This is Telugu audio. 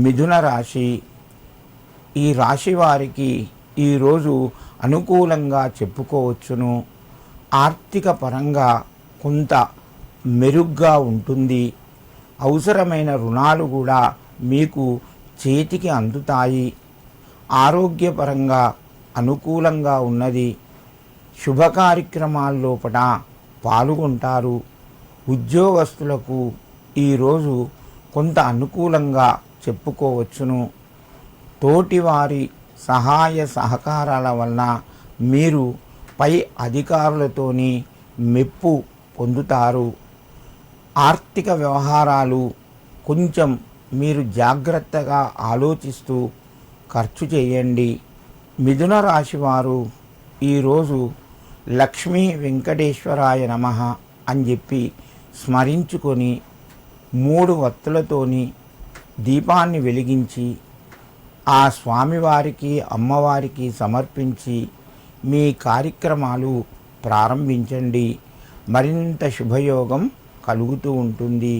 మిథున రాశి. ఈ రాశి వారికి ఈరోజు అనుకూలంగా చెప్పుకోవచ్చును. ఆర్థిక పరంగా కొంత మెరుగ్గా ఉంటుంది. అవసరమైన రుణాలు కూడా మీకు చేతికి అందుతాయి. ఆరోగ్యపరంగా అనుకూలంగా ఉన్నది. శుభ కార్యక్రమాల్లోపట పాల్గొంటారు. ఉద్యోగస్తులకు ఈరోజు కొంత అనుకూలంగా చెప్పుకోవచ్చును. తోటివారి సహాయ సహకారాల వలన మీరు పై అధికారులతోని మెప్పు పొందుతారు. ఆర్థిక వ్యవహారాలు కొంచెం మీరు జాగ్రత్తగా ఆలోచిస్తూ ఖర్చు చేయండి. మిథున రాశి వారు ఈరోజు లక్ష్మీ వెంకటేశ్వరాయ నమః అని చెప్పి స్మరించుకొని 3 వత్తులతోని దీపాన్ని వెలిగించి ఆ స్వామివారికి అమ్మవారికి సమర్పించి మీ కార్యక్రమాలు ప్రారంభించండి. మరింత శుభయోగం కలుగుతూ ఉంటుంది.